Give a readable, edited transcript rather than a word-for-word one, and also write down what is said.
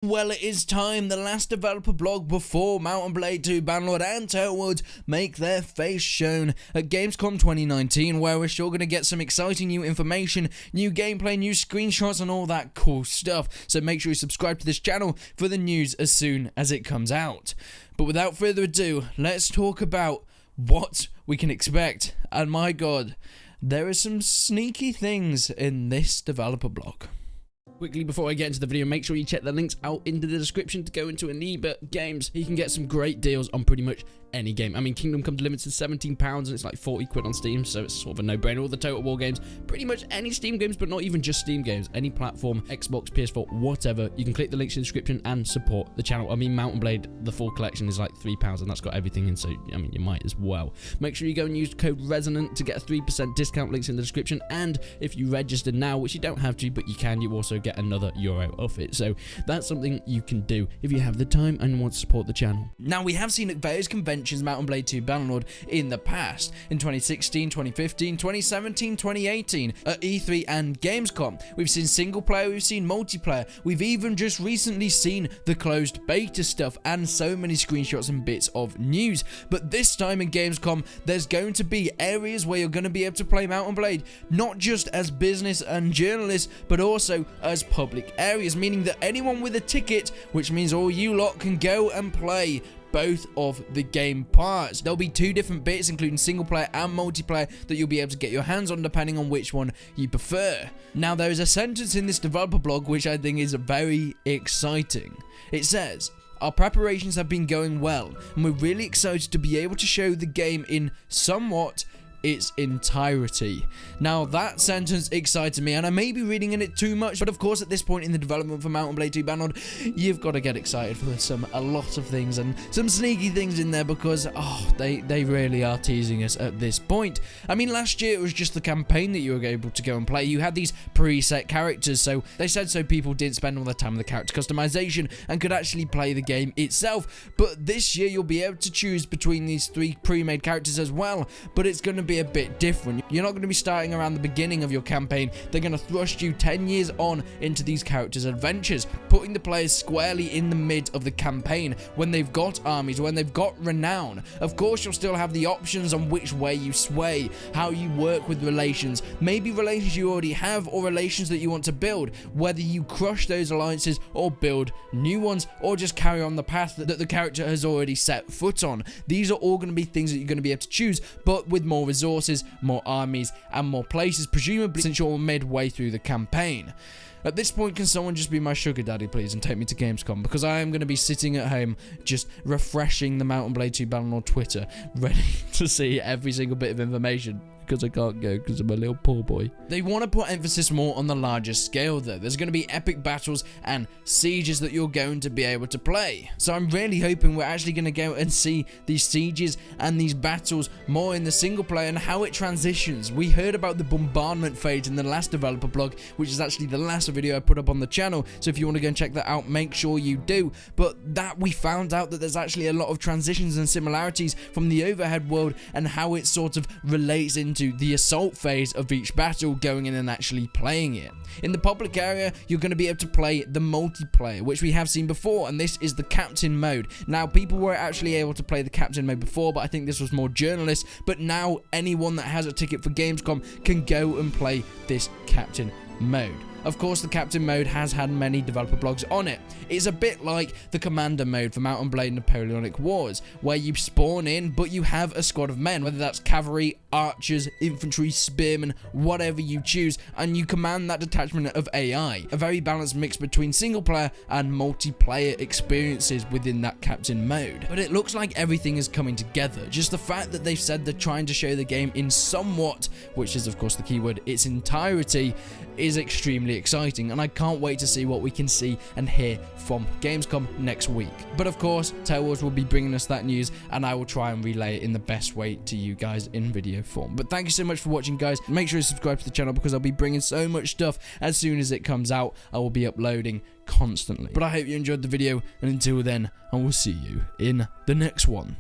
Well, it is time, the last developer blog before Mount and Blade 2 Bannerlords and Tailwords make their face shown at Gamescom 2019, where we're sure going to get some exciting new information, new gameplay, new screenshots and all that cool stuff. So make sure you subscribe to this channel for the news as soon as it comes out. But without further ado, let's talk about what we can expect. And my god, there are some sneaky things in this developer blog. Quickly before I get into the video, make sure you check the links out into the description to go into Aniba Games. You can get some great deals on pretty much any game. I mean, Kingdom Come Delivered is £17 and it's like 40 quid on Steam, so it's sort of a no-brainer. All the Total War games, pretty much any Steam games, but not even just Steam games. Any platform, Xbox, PS4, whatever. You can click the links in the description and support the channel. I mean, Mount and Blade, the full collection is like £3 and that's got everything in, so I mean, you might as well. Make sure you go and use code RESONANT to get a 3% discount. Links in the description, and if you register now, which you don't have to, but you can, you also get another euro off it. So that's something you can do if you have the time and want to support the channel. Now, we have seen at various conventions Mount and Blade 2 Bannerlords in the past, in 2016, 2015, 2017, 2018, at E3 and Gamescom. We've seen single player, we've seen multiplayer, we've even just recently seen the closed beta stuff and so many screenshots and bits of news. But this time in Gamescom, there's going to be areas where you're going to be able to play Mount and Blade, not just as business and journalists, but also as public areas, meaning that anyone with a ticket, which means all you lot, can go and play both of the game parts. There'll be two different bits, including single player and multiplayer, that you'll be able to get your hands on depending on which one you prefer. Now, there is a sentence in this developer blog which I think is very exciting. It says, "Our preparations have been going well, and we're really excited to be able to show the game in somewhat its entirety." Now, that sentence excited me, and I may be reading in it too much, but of course at this point in the development for Mount and Blade 2 Bannerlords, you've got to get excited for a lot of things and some sneaky things in there, because they really are teasing us at this point. I mean, last year it was just the campaign that you were able to go and play. You had these preset characters, so they said so people didn't spend all their time on the character customization and could actually play the game itself. But this year you'll be able to choose between these three pre-made characters as well, but it's going to be a bit different. You're not going to be starting around the beginning of your campaign. They're going to thrust you 10 years on into these characters' adventures, putting the players squarely in the mid of the campaign when they've got armies, when they've got renown. Of course, you'll still have the options on which way you sway, how you work with relations, maybe relations you already have or relations that you want to build, whether you crush those alliances or build new ones, or just carry on the path that the character has already set foot on. These are all going to be things that you're going to be able to choose, but with more resources, more armies, and more places, presumably since you're midway through the campaign. At this point, can someone just be my sugar daddy, please, and take me to Gamescom? Because I am going to be sitting at home just refreshing the Mount and Blade 2 Bannerlords Twitter, ready to see every single bit of information, because I can't go because I'm a little poor boy. They want to put emphasis more on the larger scale though. There's going to be epic battles and sieges that you're going to be able to play. So I'm really hoping we're actually going to go and see these sieges and these battles more in the single player and how it transitions. We heard about the bombardment phase in the last developer blog, which is actually the last video I put up on the channel. So if you want to go and check that out, make sure you do. But that we found out that there's actually a lot of transitions and similarities from the overhead world and how it sort of relates into the assault phase of each battle, going in and actually playing it. In the public area, you're going to be able to play the multiplayer, which we have seen before, and this is the captain mode. Now, people were actually able to play the captain mode before, but I think this was more journalists, but now anyone that has a ticket for Gamescom can go and play this captain mode. Of course, the captain mode has had many developer blogs on it. It's a bit like the commander mode for Mount and Blade Napoleonic Wars, where you spawn in, but you have a squad of men, whether that's cavalry, archers, infantry, spearmen, whatever you choose, and you command that detachment of AI. A very balanced mix between single player and multiplayer experiences within that captain mode. But it looks like everything is coming together. Just the fact that they've said they're trying to show the game in somewhat, which is of course the keyword, its entirety, is extremely exciting, and I can't wait to see what we can see and hear from Gamescom next week. But of course, Tailwords will be bringing us that news, and I will try and relay it in the best way to you guys in video form. But thank you so much for watching, guys. Make sure you subscribe to the channel, because I'll be bringing so much stuff as soon as it comes out. I will be uploading constantly. But I hope you enjoyed the video, and until then, I will see you in the next one.